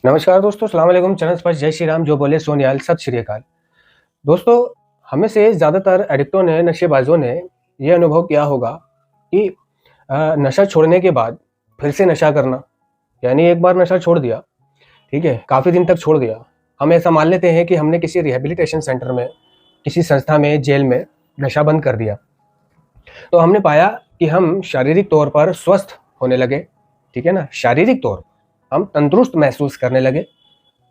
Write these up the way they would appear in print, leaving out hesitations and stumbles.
नमस्कार दोस्तों, अस्सलाम वालेकुम। चरण स्पर्श, जय श्री राम, जो बोले सो निहाल, सत श्री अकाल। दोस्तों, हमें से ज़्यादातर एडिक्टों ने, नशेबाजों ने ये अनुभव किया होगा कि नशा छोड़ने के बाद फिर से नशा करना, यानी एक बार नशा छोड़ दिया, ठीक है, काफ़ी दिन तक छोड़ दिया। हम ऐसा मान लेते हैं कि हमने किसी रिहैबिलिटेशन सेंटर में, किसी संस्था में, जेल में नशा बंद कर दिया। तो हमने पाया कि हम शारीरिक तौर पर स्वस्थ होने लगे, ठीक है ना? शारीरिक तौर पर हम तंदुरुस्त महसूस करने लगे।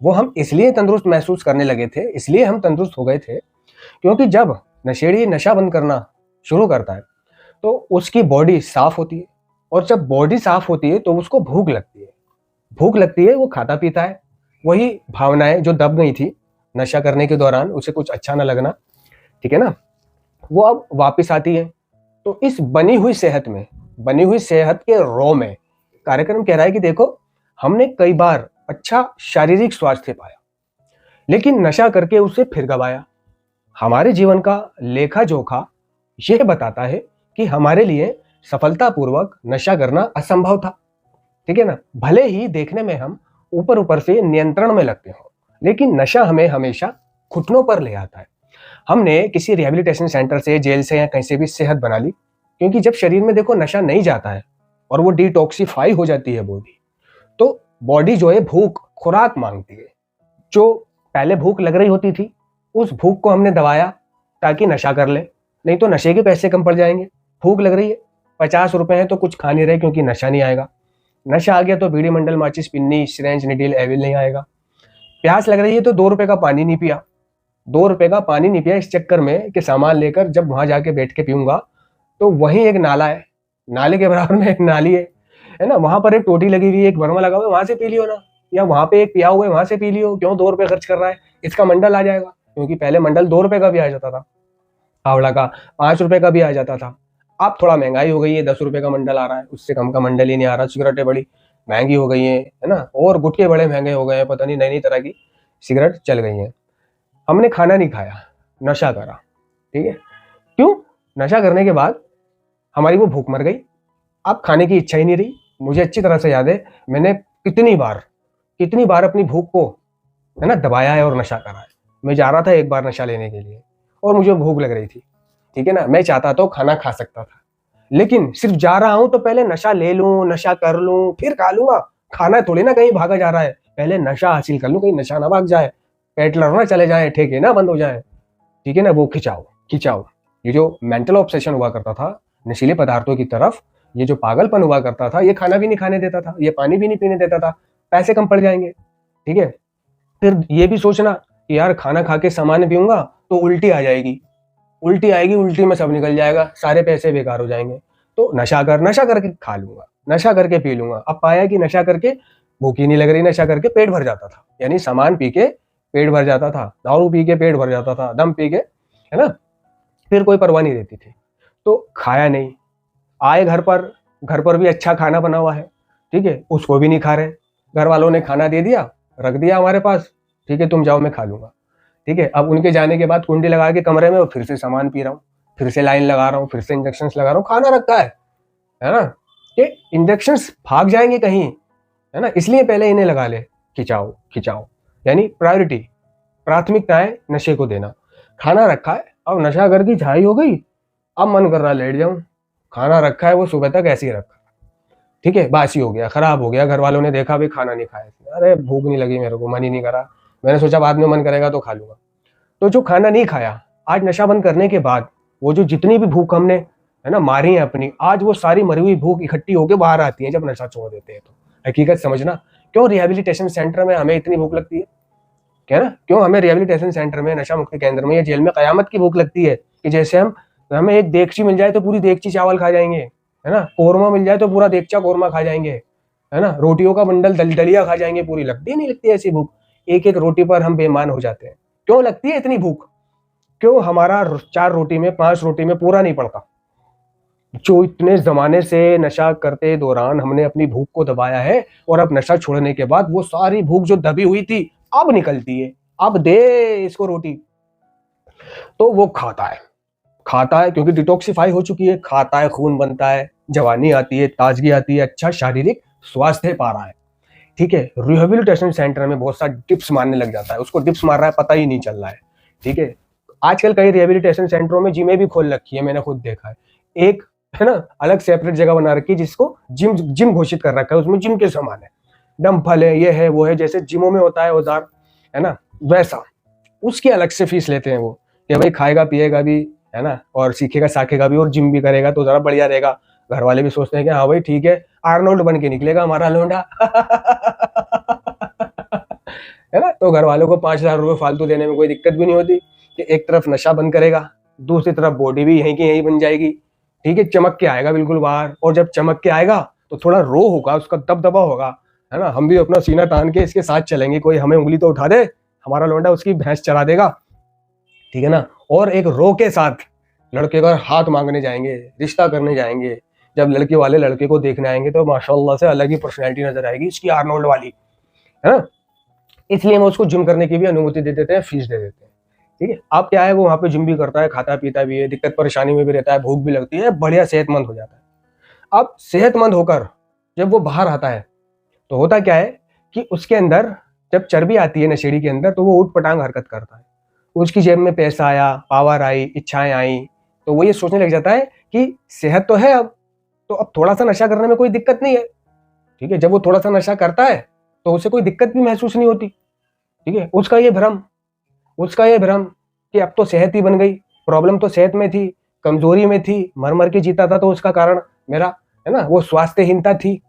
वो हम इसलिए तंदुरुस्त महसूस करने लगे थे, इसलिए हम तंदुरुस्त हो गए थे, क्योंकि जब नशेड़ी नशा बंद करना शुरू करता है, तो उसकी बॉडी साफ होती है, और जब बॉडी साफ होती है, तो उसको भूख लगती है। भूख लगती है, वो खाता-पीता है। वही भावनाएँ जो दब गई थी नशा करने के दौरान, उसे कुछ अच्छा ना लगना, ठीक है ना? वो अब वापस आती है। तो इस बनी हुई सेहत में, बनी हुई सेहत के रॉ में कार्यक्रम कह रहा है कि देखो, हमने कई बार अच्छा शारीरिक स्वास्थ्य पाया, लेकिन नशा करके उसे फिर गवाया। हमारे जीवन का लेखा जोखा यह बताता है कि हमारे लिए सफलतापूर्वक नशा करना असंभव था, ठीक है ना? भले ही देखने में हम ऊपर ऊपर से नियंत्रण में लगते हो, लेकिन नशा हमें हमेशा घुटनों पर ले आता है। हमने किसी रिहैबिलिटेशन सेंटर से, जेल से या कहीं से भी सेहत बना ली, क्योंकि जब शरीर में देखो नशा नहीं जाता है और वो डिटॉक्सिफाई हो जाती है बॉडी, तो बॉडी जो है भूख, खुराक मांगती है। जो पहले भूख लग रही होती थी, उस भूख को हमने दबाया ताकि नशा कर ले, नहीं तो नशे के पैसे कम पड़ जाएंगे। भूख लग रही है, 50 रुपए है तो कुछ खा नहीं रहे क्योंकि नशा नहीं आएगा। नशा आ गया तो बीड़ी, मंडल, माचिस, पिन्नी, सिरेंज, निडिल, एविल नहीं आएगा। प्यास लग रही है तो 2 रुपए का पानी नहीं पिया, 2 रुपए का पानी नहीं पिया इस चक्कर में कि सामान लेकर जब वहां जाके बैठ के पीऊंगा तो वहीं एक नाला है, नाले के बराबर में एक नाली है ना? वहां पर एक टोटी लगी हुई है, एक बर्मा लगा हुआ है, वहां से पी लियो ना। या वहां पे एक पिया हुआ है, वहां से पी लियो। क्यों 2 रुपए खर्च कर रहा है? इसका मंडल आ जाएगा, क्योंकि पहले मंडल 2 रुपए का भी आ जाता था, हावड़ा का 5 रुपए का भी आ जाता था। अब थोड़ा महंगाई हो गई है, 10 रुपए का मंडल आ रहा है, उससे कम का मंडल ही नहीं आ रहा। सिगरेटें बड़ी महंगी हो गई है ना? और गुटखे बड़े महंगे हो गए हैं, पता नहीं नई नई तरह की सिगरेट चल गई है। हमने खाना नहीं खाया, नशा करा, ठीक है? क्यों? नशा करने के बाद हमारी वो भूख मर गई, अब खाने की इच्छा ही नहीं रही। मुझे अच्छी तरह से याद है, मैंने कितनी बार अपनी भूख को, है ना, दबाया है और नशा करा है। मैं जा रहा था एक बार नशा लेने के लिए और मुझे भूख लग रही थी, ठीक है ना? मैं चाहता तो खाना खा सकता था, लेकिन सिर्फ जा रहा हूं तो पहले नशा ले लूं, नशा कर लूं, फिर खा लूंगा। खाना थोड़ी ना कहीं भागा जा रहा है, पहले नशा हासिल कर लूं, कहीं नशा ना भाग जाए, पेट लड़ना चले जाए, ठेके ना बंद हो जाए, ठीक है ना? वो खिंचाओ खिंचाओ, ये जो मेंटल ऑब्सेशन हुआ करता था नशीले पदार्थों की तरफ, ये जो पागलपन हुआ करता था, ये खाना भी नहीं खाने देता था, ये पानी भी नहीं पीने देता था। पैसे कम पड़ जाएंगे, ठीक है? फिर ये भी सोचना कि यार खाना खा के सामान पीऊंगा तो उल्टी आ जाएगी, उल्टी आएगी, उल्टी में सब निकल जाएगा, सारे पैसे बेकार हो जाएंगे। तो नशा करके खा लूंगा, नशा करके पी लूंगा। अब पाया कि नशा करके भूख ही नहीं लग रही, नशा करके पेट भर जाता था, यानी सामान पी के पेट भर जाता था, दारू पी के पेट भर जाता था, दम पी के, है ना? फिर कोई परवाह नहीं रहती थी, तो खाया नहीं। आए घर पर भी अच्छा खाना बना हुआ है, ठीक है, उसको भी नहीं खा रहे। घर वालों ने खाना दे दिया, रख दिया हमारे पास, ठीक है, तुम जाओ मैं खा लूंगा, ठीक है। अब उनके जाने के बाद कुंडी लगा के कमरे में फिर से सामान पी रहा हूँ, फिर से लाइन लगा रहा हूँ, फिर से इंजेक्शन लगा रहा हूँ, खाना रखा है ना? ये इंजेक्शन भाग जाएंगे कहीं, है ना? इसलिए पहले इन्हें लगा ले, खिंचाओ खिंचाओ, यानी प्रायोरिटी, प्राथमिकता है नशे को देना। खाना रखा है, अब नशा करके झाई हो गई, अब मन कर रहा लेट जाऊं। खाना रखा है, वो सुबह तक ऐसे ही रखा, ठीक है, बासी हो गया, खराब हो गया। घर वालों ने देखा भाई खाना नहीं खाया इसने, अरे भूख नहीं लगी, मेरे को मन ही नहीं करा, मैंने सोचा बाद में मन करेगा तो खा लूंगा। तो जो खाना नहीं खाया, आज नशा बंद करने के बाद वो जो जितनी भी भूख हमने, है ना, मारी है अपनी, आज वो सारी मरी हुई भूख इकट्ठी होकर बाहर आती है जब नशा छोड़ देते हैं। तो हकीकत समझना, क्यों रिहैबिलिटेशन सेंटर में हमें इतनी भूख लगती है, क्या ना? क्यों हमें रिहैबिलिटेशन सेंटर में, नशा मुक्ति केंद्र में या जेल में कयामत की भूख लगती है कि जैसे हमें एक देगची मिल जाए तो पूरी देगची चावल खा जाएंगे, है ना? कौरमा मिल जाए तो पूरा देगचा कौरमा खा जाएंगे, है ना? रोटियों का बंडल दलिया खा जाएंगे पूरी। लगती है नहीं लगती ऐसी भूख? एक एक रोटी पर हम बेईमान हो जाते हैं। क्यों लगती है इतनी भूख? क्यों हमारा 4 रोटी में, 5 रोटी में पूरा नहीं पड़ता? जो इतने जमाने से नशा करते दौरान हमने अपनी भूख को दबाया है, और अब नशा छोड़ने के बाद वो सारी भूख जो दबी हुई थी अब निकलती है। अब दे इसको रोटी, तो वो खाता है क्योंकि डिटॉक्सिफाई हो चुकी है, खाता है, खून बनता है, जवानी आती है, ताजगी आती है, अच्छा शारीरिक स्वास्थ्य पा रहा है, ठीक है, रिहेबिलिटेशन सेंटर में बहुत सारा डिप्स मारने लग जाता है, उसको डिप्स मार रहा है पता ही नहीं चल रहा है। ठीक है, आजकल कई रिहेबिलिटेशन सेंटरों में जिमें भी खोल रखी है, मैंने खुद देखा है। एक है ना अलग सेपरेट जगह बना रखी है जिसको जिम जिम घोषित कर रखा है, उसमें जिम के सामान है, डंपल है, ये है वो है, जैसे जिमों में होता है औजार, है ना, वैसा उसकी अलग से फीस लेते हैं वो, कि भाई खाएगा पिएगा भी, है ना, और सीखेगा साखेगा भी और जिम भी करेगा तो जरा बढ़िया रहेगा। घर वाले भी सोचते हैं कि हाँ भाई ठीक है, आर्नोल्ड बन के निकलेगा हमारा लोंडा। है ना, तो घर वालों को 5,000 रुपये फालतू देने में कोई दिक्कत भी नहीं होती कि एक तरफ नशा बंद करेगा, दूसरी तरफ बॉडी भी यहीं की यहीं बन जाएगी। ठीक है, चमक के आएगा बिल्कुल बाहर, और जब चमक के आएगा तो थोड़ा रो होगा, उसका दबदबा होगा, है ना, हम भी अपना सीना तान के इसके साथ चलेंगे, कोई हमें उंगली तो उठा दे, हमारा लोंडा उसकी भैंस चरा देगा। ठीक है ना, और एक रो के साथ लड़के का हाथ मांगने जाएंगे, रिश्ता करने जाएंगे। जब लड़के वाले लड़के को देखने आएंगे तो माशाल्लाह से अलग ही पर्सनैलिटी नजर आएगी इसकी, आर्नोल्ड वाली, है ना। इसलिए हम उसको जिम करने की भी अनुमति दे देते हैं, फीस दे देते हैं। ठीक है, अब क्या है, वो वहां पे जिम भी करता है, खाता पीता भी है, दिक्कत परेशानी में भी रहता है, भूख भी लगती है, बढ़िया सेहतमंद हो जाता है। अब सेहतमंद होकर जब वो बाहर आता है तो होता क्या है कि उसके अंदर जब चर्बी आती है नशेड़ी के अंदर तो वो ऊट पटांग हरकत करता है। उसकी जेब में पैसा आया, पावर आई, इच्छाएं आई, तो वो ये सोचने लग जाता है कि सेहत तो है अब, तो अब थोड़ा सा नशा करने में कोई दिक्कत नहीं है। ठीक है, जब वो थोड़ा सा नशा करता है तो उसे कोई दिक्कत भी महसूस नहीं होती। ठीक है, उसका ये भ्रम कि अब तो सेहत ही बन गई, प्रॉब्लम तो सेहत में थी, कमजोरी में थी, मर मर के जीता था तो उसका कारण मेरा, है ना, वो स्वास्थ्यहीनता थी।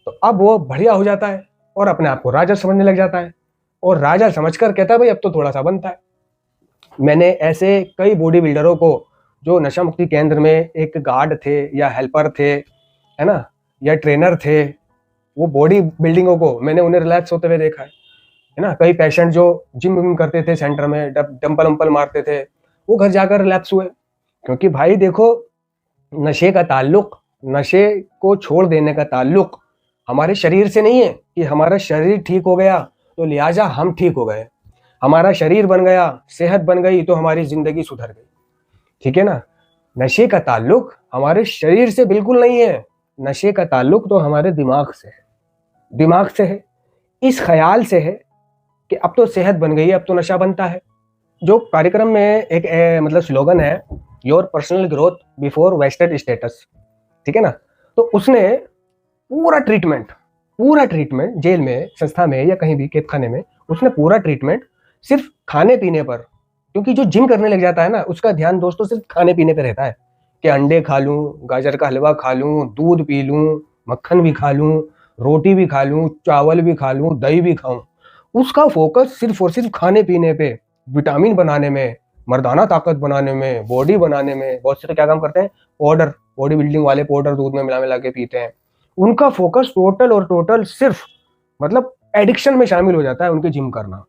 तो अब वो बढ़िया हो जाता है और अपने आप को राजा समझने लग जाता है, और राजा समझकर कहता है भाई अब तो थोड़ा सा बनता है। मैंने ऐसे कई बॉडी बिल्डरों को जो नशा मुक्ति केंद्र में एक गार्ड थे या हेल्पर थे, है ना, या ट्रेनर थे, वो बॉडी बिल्डिंगों को मैंने उन्हें रिलैक्स होते हुए देखा है ना। कई पेशेंट जो जिम विम करते थे सेंटर में, डंपल वंपल मारते थे, वो घर जाकर रिलैक्स हुए। क्योंकि भाई देखो, नशे का ताल्लुक, नशे को छोड़ देने का ताल्लुक हमारे शरीर से नहीं है कि हमारा शरीर ठीक हो गया तो लिहाजा हम ठीक हो गए, हमारा शरीर बन गया, सेहत बन गई तो हमारी जिंदगी सुधर गई। ठीक है ना, नशे का ताल्लुक हमारे शरीर से बिल्कुल नहीं है, नशे का ताल्लुक तो हमारे दिमाग से है, दिमाग से है, इस ख्याल से है कि अब तो सेहत बन गई है, अब तो नशा बनता है। जो कार्यक्रम में एक मतलब स्लोगन है, your personal growth before wasted status. ठीक है ना, तो उसने पूरा ट्रीटमेंट जेल में, संस्था में या कहीं भी कैद खाने में, उसने पूरा ट्रीटमेंट सिर्फ खाने पीने पर, क्योंकि जो जिम करने लग जाता है ना उसका ध्यान दोस्तों सिर्फ खाने पीने पे रहता है कि अंडे खा लूं, गाजर का हलवा खा लूं, दूध पी लूं, मक्खन भी खा लूं, रोटी भी खा लूं, चावल भी खा लूं, दही भी खाऊं। उसका फोकस सिर्फ और सिर्फ खाने पीने पे, विटामिन बनाने में, मर्दाना ताकत बनाने में, बॉडी बनाने में। बहुत से तो क्या काम करते हैं, पाउडर, बॉडी बिल्डिंग वाले पाउडर दूध में मिला मिला के पीते हैं। उनका फोकस टोटल सिर्फ मतलब एडिक्शन में शामिल हो जाता है, उनके जिम करना,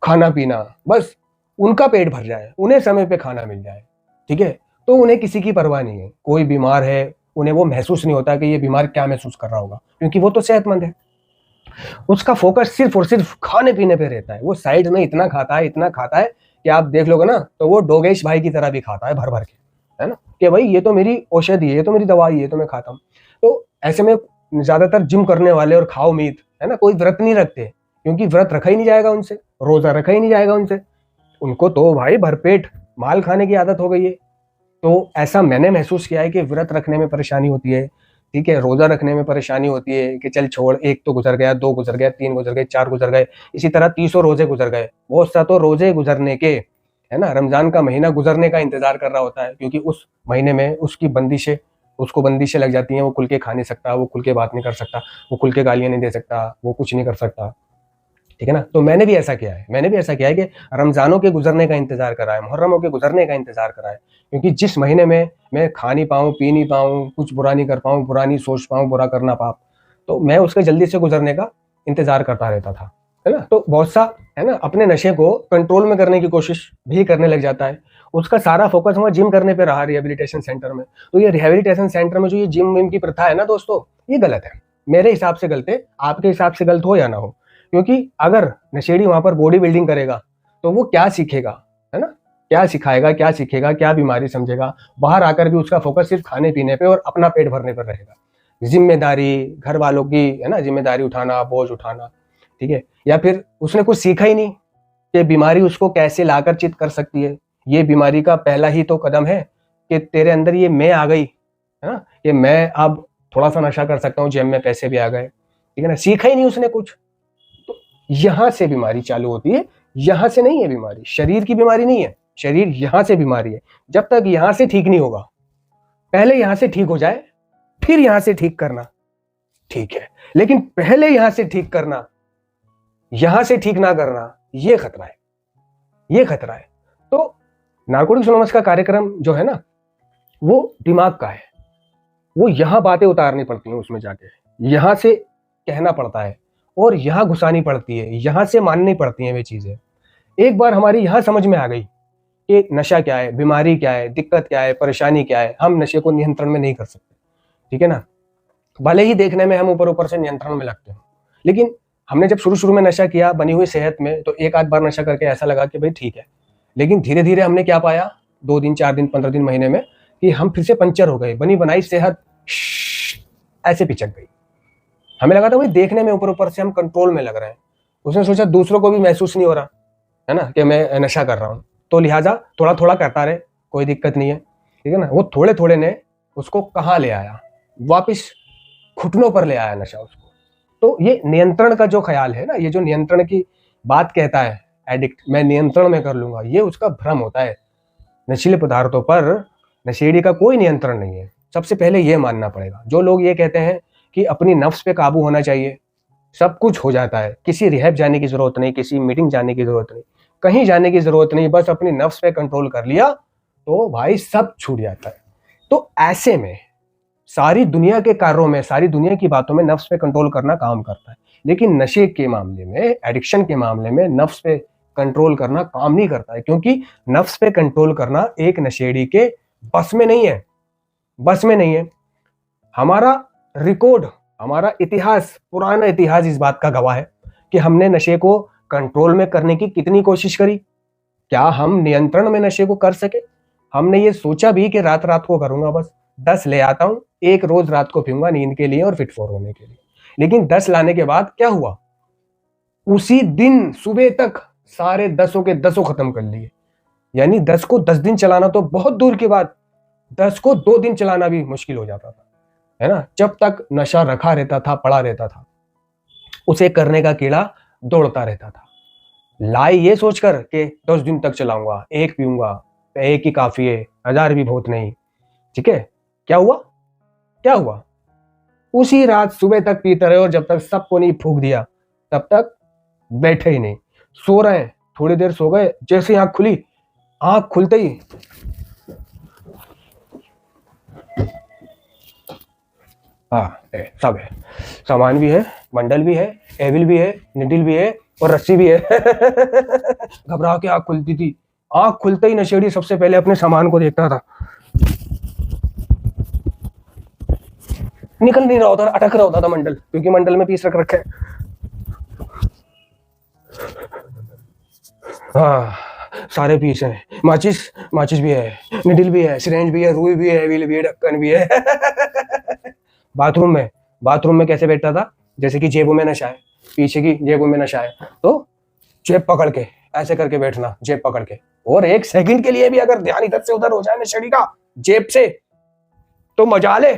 खाना पीना, बस उनका पेट भर जाए, उन्हें समय पे खाना मिल जाए। ठीक है, तो उन्हें किसी की परवाह नहीं है, कोई बीमार है उन्हें वो महसूस नहीं होता कि ये बीमार क्या महसूस कर रहा होगा, क्योंकि वो तो सेहतमंद है। उसका फोकस सिर्फ और सिर्फ खाने पीने पे रहता है। वो साइड में इतना खाता है कि आप देख लोगे ना तो वो डोगेश भाई की तरह भी खाता है भर भर के, है ना, कि भाई ये तो मेरी औषधि है, ये तो मेरी दवाई है, तो मैं खाता हूँ। तो ऐसे में ज्यादातर जिम करने वाले और खाओ मीत, है ना, कोई व्रत नहीं रखते, क्योंकि व्रत रखा ही नहीं जाएगा उनसे, रोजा रखा ही नहीं जाएगा उनसे, उनको तो भाई भरपेट माल खाने की आदत हो गई है। तो ऐसा मैंने महसूस किया है कि व्रत रखने में परेशानी होती है, ठीक है, रोजा रखने में परेशानी होती है कि चल छोड़, एक तो गुजर गया, 2 गुजर गया, 3 गुजर गए, 4 गुजर गए, इसी तरह 300 रोजे गुजर गए। बहुत सा तो रोजे गुजरने के, है ना, रमजान का महीना गुजरने का इंतजार कर रहा होता है, क्योंकि उस महीने में उसकी बंदिशें, उसको बंदिशें लग जाती हैं, वो खुल के खा नहीं सकता, वो खुल के बात नहीं कर सकता, वो खुल के गालियां नहीं दे सकता, वो कुछ नहीं कर सकता। ठीक है ना, तो मैंने भी ऐसा किया है कि रमजानों के गुजरने का इंतजार करा है, मुहर्रमों के गुजरने का इंतजार करा है, क्योंकि जिस महीने में मैं खा नहीं पाऊँ, पी नहीं पाऊँ, कुछ बुरा नहीं कर पाऊँ, बुरा नहीं सोच पाऊँ, बुरा करना पाप, तो मैं उसके जल्दी से गुजरने का इंतजार करता रहता था, है ना। तो बहुत सा, है ना, अपने नशे को कंट्रोल में करने की कोशिश भी करने लग जाता है, उसका सारा फोकस वहाँ जिम करने पे रहा रिहेबिलिटेशन सेंटर में। तो ये रिहेबिलिटेशन सेंटर में जो ये जिम विम की प्रथा है ना दोस्तों, ये गलत है, मेरे हिसाब से गलत है, आपके हिसाब से गलत हो या ना हो। क्योंकि अगर नशेड़ी वहां पर बॉडी बिल्डिंग करेगा तो वो क्या सीखेगा, है ना, क्या सिखाएगा, क्या सीखेगा, क्या बीमारी समझेगा। बाहर आकर भी उसका फोकस सिर्फ खाने पीने पे और अपना पेट भरने पर रहेगा। जिम्मेदारी, घर वालों की, है ना, जिम्मेदारी उठाना, बोझ उठाना, ठीक है। या फिर उसने कुछ सीखा ही नहीं कि बीमारी उसको कैसे लाकर चित कर सकती है। ये बीमारी का पहला ही तो कदम है कि तेरे अंदर ये मैं आ गई, है ना, कि मैं अब थोड़ा सा नशा कर सकता हूँ, जेब में पैसे भी आ गए, ठीक है ना। सीखा ही नहीं उसने कुछ, तो यहां से बीमारी चालू होती है। यहां से नहीं है बीमारी, शरीर की बीमारी नहीं है, शरीर यहां से बीमारी है। जब तक यहां से ठीक नहीं होगा, पहले यहां से ठीक हो जाए फिर यहां से ठीक करना, ठीक है, लेकिन पहले यहां से ठीक करना, यहां से ठीक ना करना, ये खतरा है, ये खतरा है। तो नारकोटिक्स एनोनिमस का कार्यक्रम जो है ना, वो दिमाग का है। वो यहां बातें उतारनी पड़ती हैं, उसमें जाके यहां से कहना पड़ता है और यहां घुसानी पड़ती है, यहां से माननी पड़ती हैं वे चीजें। एक बार हमारी यहां समझ में आ गई कि नशा क्या है, बीमारी क्या है, दिक्कत क्या है, परेशानी क्या है, हम नशे को नियंत्रण में नहीं कर सकते, ठीक है ना। भले ही देखने में हम ऊपर ऊपर से नियंत्रण में लगते हैं, लेकिन हमने जब शुरू शुरू में नशा किया बनी हुई सेहत में, तो एक आध बार नशा करके ऐसा लगा कि भाई ठीक है, लेकिन धीरे धीरे हमने क्या पाया, 2 दिन 4 दिन 15 दिन महीने में, कि हम फिर से पंचर हो गए। बनी बनाई सेहत ऐसे पिचक गई। हमें लगा था भाई देखने में ऊपर ऊपर से हम कंट्रोल में लग रहे हैं। उसने सोचा दूसरों को भी महसूस नहीं हो रहा है ना कि मैं नशा कर रहा हूँ, तो लिहाजा थोड़ा थोड़ा करता रहे, कोई दिक्कत नहीं है, ठीक है ना। वो थोड़े थोड़े ने उसको कहाँ ले आया, वापिस घुटनों पर ले आया नशा उसको। तो ये नियंत्रण का जो ख्याल है ना, ये जो नियंत्रण की बात कहता है एडिक्ट, मैं नियंत्रण में कर लूंगा, ये उसका भ्रम होता है। नशीले पदार्थों पर नशेड़ी का कोई नियंत्रण नहीं है। सबसे पहले ये मानना पड़ेगा। जो लोग ये कहते हैं कि अपनी नफ्स पे काबू होना चाहिए, सब कुछ हो जाता है, किसी रिहैब जाने की जरूरत नहीं, किसी मीटिंग जाने की जरूरत नहीं, कहीं जाने की जरूरत नहीं, बस अपनी नफ्स पे कंट्रोल कर लिया तो भाई सब छूट जाता है। तो ऐसे में सारी दुनिया के कार्यों में, सारी दुनिया की बातों में नफ्स पे कंट्रोल करना काम करता है, लेकिन नशे के मामले में, एडिक्शन के मामले में नफ्स पे कंट्रोल करना काम नहीं करता है, क्योंकि नफ्स पे कंट्रोल करना एक नशेड़ी के बस में नहीं है, बस में नहीं है। हमारा रिकॉर्ड, हमारा इतिहास, पुराना इतिहास इस बात का गवाह है कि हमने नशे को कंट्रोल में करने की कितनी कोशिश करी। क्या हम नियंत्रण में नशे को कर सके? हमने ये सोचा भी कि रात रात को करूंगा, बस 10 ले आता हूं, एक रोज रात को पीऊंगा नींद के लिए और फिट फॉर होने के लिए। लेकिन 10 लाने के बाद क्या हुआ, उसी दिन सुबह तक सारे 10 के 10 खत्म कर लिए। यानी 10 को 10 दिन चलाना तो बहुत दूर की बात, 10 को 2 दिन चलाना भी मुश्किल हो जाता था, है ना। जब तक नशा रखा रहता था, पड़ा रहता था, उसे करने का कीड़ा दौड़ता रहता था। लाई ये सोचकर कि 10 दिन तक चलाऊंगा, एक पीऊंगा, एक ही काफी है, 1000 भी बहुत नहीं, ठीक है। क्या हुआ, क्या हुआ, उसी रात सुबह तक पीते रहे और जब तक सबको नहीं फूंक दिया तब तक बैठे ही नहीं। सो रहे हैं, थोड़ी देर सो गए, जैसे आंख खुली, आंख खुलते ही हाँ सब है, सामान भी है, बंडल भी है, एविल भी है, निडिल भी है और रस्सी भी है। घबरा के आंख खुलती थी। आंख खुलते ही नशेड़ी सबसे पहले अपने सामान को देखता था, निकल नहीं रहा होता, अटक रहा होता था मंडल, क्योंकि मंडल में पीस रख रखे हैं। हाँ सारे पीस हैं, माचिस, माचिस भी है, निडिल भी है, सिरेंज भी है, रुई भी है, एविल भी है, ढक्कन भी है। बाथरूम में कैसे बैठता था, जैसे कि जेबों में नशा है, पीछे की जेबों में नशा है, तो जेब पकड़ के ऐसे करके बैठना, जेब पकड़ के, और 1 सेकंड के लिए भी अगर ध्यान इधर से उधर हो जाए नशेड़ी का जेब से तो मजा ले,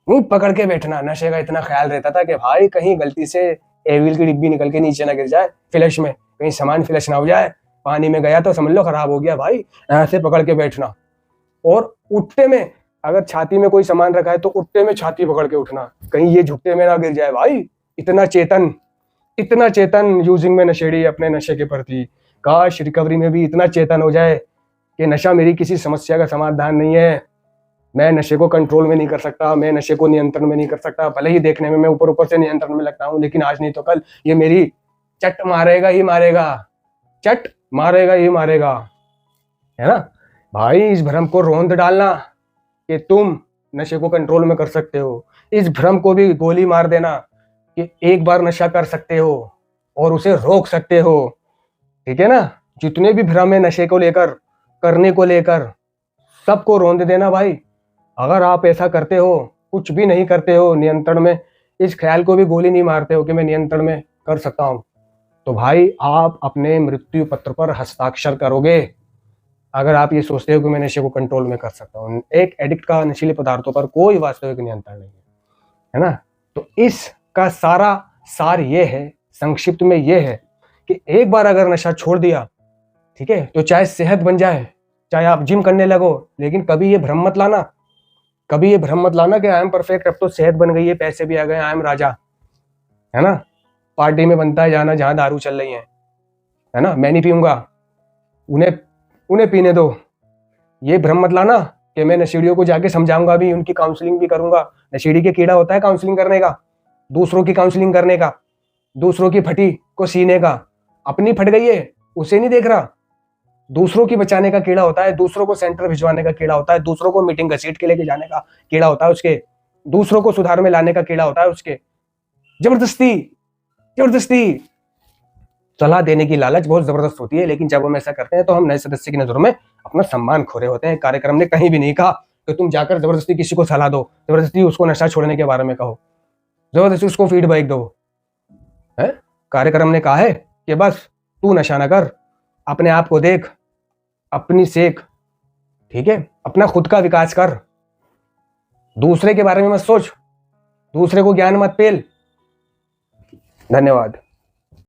मुंह पकड़ के बैठना। नशे का इतना ख्याल रहता था कि भाई कहीं गलती से एविल की डिब्बी निकल के नीचे ना गिर जाए, फ्लैश में कहीं सामान फ्लैश ना हो जाए, पानी में गया तो समझ लो खराब हो गया भाई। ऐसे पकड़ के बैठना, और उठते में अगर छाती में कोई सामान रखा है तो उठते में छाती पकड़ के उठना, कहीं ये झुकते में ना गिर जाए भाई। इतना चेतन यूजिंग में नशेड़ी अपने नशे के प्रति। काश रिकवरी में भी इतना चेतन हो जाए कि नशा मेरी किसी समस्या का समाधान नहीं है, मैं नशे को कंट्रोल में नहीं कर सकता, मैं नशे को नियंत्रण में नहीं कर सकता। भले ही देखने में मैं ऊपर ऊपर से नियंत्रण में लगता हूं, लेकिन आज नहीं तो कल ये मेरी चट मारेगा ही मारेगा, चट मारेगा ही मारेगा, है ना भाई। इस भ्रम को रोंद डालना कि तुम नशे को कंट्रोल में कर सकते हो, इस भ्रम को भी गोली मार देना कि एक बार नशा कर सकते हो और उसे रोक सकते हो, ठीक है ना। जितने भी भ्रम है नशे को लेकर, करने को लेकर, सबको रोंद देना भाई। अगर आप ऐसा करते हो कुछ भी नहीं करते हो नियंत्रण में, इस ख्याल को भी गोली नहीं मारते हो कि मैं नियंत्रण में कर सकता हूं, तो भाई आप अपने मृत्यु पत्र पर हस्ताक्षर करोगे अगर आप ये सोचते हो कि मैं नशे को कंट्रोल में कर सकता हूँ। एक एडिक्ट का नशीले पदार्थों पर कोई वास्तविक नियंत्रण नहीं है ना। तो इसका सारा सार ये है, संक्षिप्त में ये है कि एक बार अगर नशा छोड़ दिया, ठीक है, तो चाहे सेहत बन जाए, चाहे आप जिम करने लगो, लेकिन कभी ये भ्रम मत लाना, कभी ये भ्रम मत लाना कि आई एम परफेक्ट, अब तो सेहत बन गई है, पैसे भी आ गए, आई एम राजा, है ना। पार्टी में बनता है जाना जहां दारू चल रही है ना, मैं नहीं पीऊंगा, उन्हें उन्हें पीने दो। ये भ्रम मत लाना कि मैं नशेड़ियों को जाके समझाऊंगा भी, उनकी काउंसलिंग भी करूंगा। नशेड़ी के कीड़ा होता है काउंसलिंग करने का, दूसरों की काउंसलिंग करने का, दूसरों की फटी को सीने का। अपनी फट गई है उसे नहीं देख रहा, दूसरों की बचाने का कीड़ा होता है, दूसरों को सेंटर भिजवाने का कीड़ा होता है, दूसरों को मीटिंग घसीट के लेके जाने का कीड़ा होता है उसके, दूसरों को सुधार में लाने का कीड़ा होता है उसके। जबरदस्ती जबरदस्ती सलाह देने की लालच बहुत जबरदस्त होती है, लेकिन जब हम ऐसा करते हैं तो हम नए सदस्य की नजरों में अपना सम्मान खो रहे होते हैं। कार्यक्रम ने कहीं भी नहीं कहा कि तुम जाकर जबरदस्ती किसी को सलाह दो, जबरदस्ती उसको नशा छोड़ने के बारे में कहो, जबरदस्ती उसको फीडबैक दो, है। कार्यक्रम ने कहा है कि बस तू नशा ना कर, अपने आप को देख, अपनी सीख, ठीक है, अपना खुद का विकास कर, दूसरे के बारे में मत सोच, दूसरे को ज्ञान मत पेल। धन्यवाद।